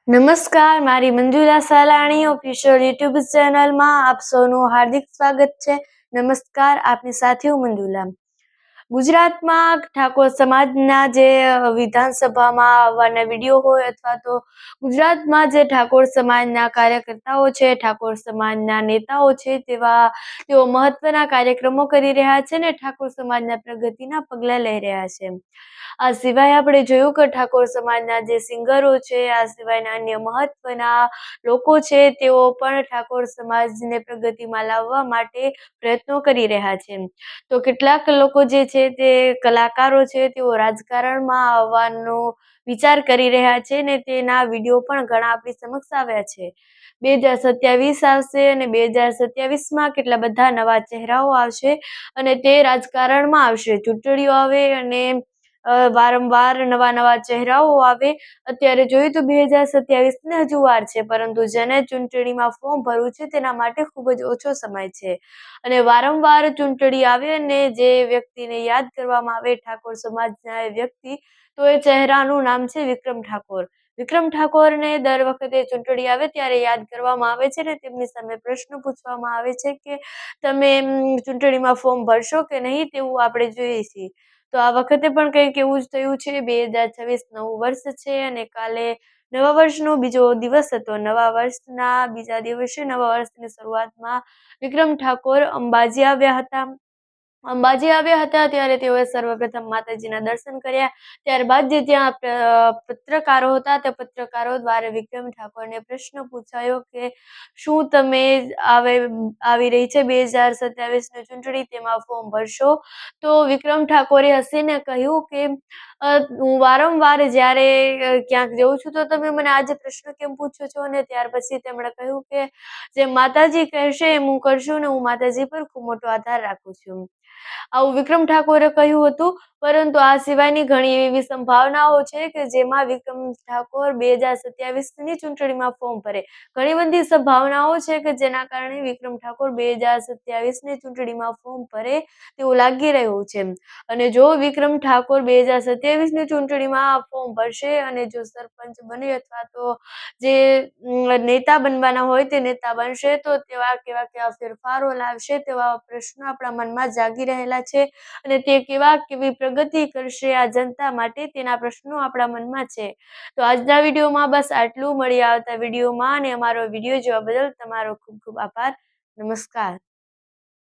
નમસ્કાર, મારી Manjula Salani official YouTube ચેનલમાં આપ સૌનું હાર્દિક સ્વાગત છે. નમસ્કાર, આપની સાથે હું મંજુલા. ગુજરાતમાં ઠાકોર સમાજના જે વિધાનસભામાં આવવાના વિડીયો હોય અથવા તો ગુજરાતમાં જે ઠાકોર સમાજના કાર્યકર્તાઓ છે, ઠાકોર સમાજના નેતાઓ છે, તેઓ મહત્વના કાર્યક્રમો કરી રહ્યા છે ને ઠાકોર સમાજના પ્રગતિના પગલાં લઈ રહ્યા છે. આ સિવાય આપણે જોયું કે ઠાકોર સમાજના જે સિંગરો છે, આ સિવાયના અન્ય મહત્વના લોકો છે, તેઓ પણ ઠાકોર સમાજને પ્રગતિમાં લાવવા માટે પ્રયત્નો કરી રહ્યા છે. તો કેટલાક લોકો જે છે તે કલાકારો છે, તેઓ રાજકારણમાં આવવાનો વિચાર કરી રહ્યા છે ને તેના વિડીયો પણ ઘણા આપણી સમક્ષ આવ્યા છે. 2027 આવશે અને 2027માં કેટલા બધા નવા ચહેરાઓ આવશે અને તે રાજકારણમાં આવશે. ચૂંટણીઓ આવે અને વારંવાર નવા ચહેરાઓ આવે. અત્યારે જોયું તો 2027ને હજુ વાર છે, પરંતુ જેને ચૂંટણીમાં ફોર્મ ભરવું છે તેના માટે ખૂબ જ ઓછો સમય છે અને વારંવાર ચૂંટણી આવે અને જે વ્યક્તિને યાદ કરવામાં આવે ઠાકોર સમાજના એ વ્યક્તિ, તો એ ચહેરાનું નામ છે વિક્રમ ઠાકોર. વિક્રમ ઠાકોરને દર વખતે ચૂંટણી આવે ત્યારે યાદ કરવામાં આવે છે ને તેમની સામે પ્રશ્ન પૂછવામાં આવે છે કે તમે ચૂંટણીમાં ફોર્મ ભરશો કે નહીં, તેવું આપણે જોઈએ છીએ. તો આ વખતે પણ કંઈક એવું જ થયું છે. 2026 નવું વર્ષ છે અને કાલે નવા વર્ષનો બીજો દિવસ હતો. નવા વર્ષના બીજા દિવસે નવા વર્ષની શરૂઆતમાં વિક્રમ ઠાકોર અંબાજી આવ્યા હતા. ત્યારે તેઓએ સર્વપ્રથમ માતાજીના દર્શન કર્યા. ત્યારબાદ જે ત્યાં પત્રકારો હતા તે પત્રકારો દ્વારા વિક્રમ ઠાકોરને પ્રશ્ન પૂછાયો કે શું તમે આવી રહી છે 2027ની ચૂંટણી, તેમાં ફોર્મ ભરશો? તો વિક્રમ ઠાકોરે હસીને કહ્યું કે હું વારંવાર જ્યારે ક્યાંક જઉં છું તો તમે મને આજે પ્રશ્ન કેમ પૂછો છો? અને ત્યાર પછી તેમણે કહ્યું કે જે માતાજી કહેશે એમ હું કરશું ને હું માતાજી પર ખૂબ મોટો આધાર રાખું છું. આવું વિક્રમ ઠાકોરે કહ્યું હતું. પરંતુ આ સિવાયની ઘણી એવી સંભાવનાઓ છે કે જેમાં વિક્રમ ઠાકોર 2027ની ચૂંટણીમાં ફોર્મ ભરે. ઘણી બધી સંભાવનાઓ છે કે જેના કારણે વિક્રમ ઠાકોર 2027ની ચૂંટણીમાં ફોર્મ ભરે તેવું લાગી રહ્યું છે. અને જો વિક્રમ ઠાકોર 2027ની ચૂંટણીમાં ફોર્મ ભરશે અને જો સરપંચ બને અથવા તો જે નેતા બનવાના હોય તે નેતા બનશે, તો કેવા ફેરફારો લાવશે તેવા પ્રશ્નો આપણા મનમાં જાગી રહેલા છે અને તે કેવી પ્રગતિ કરશે આ જનતા માટે, તેના પ્રશ્નો આપણા મનમાં છે. તો આજના વિડીયોમાં બસ આટલું. મળી આવતા વિડીયોમાં અને અમારો વિડીયો જોવા બદલ તમારો ખૂબ ખૂબ આભાર. નમસ્કાર.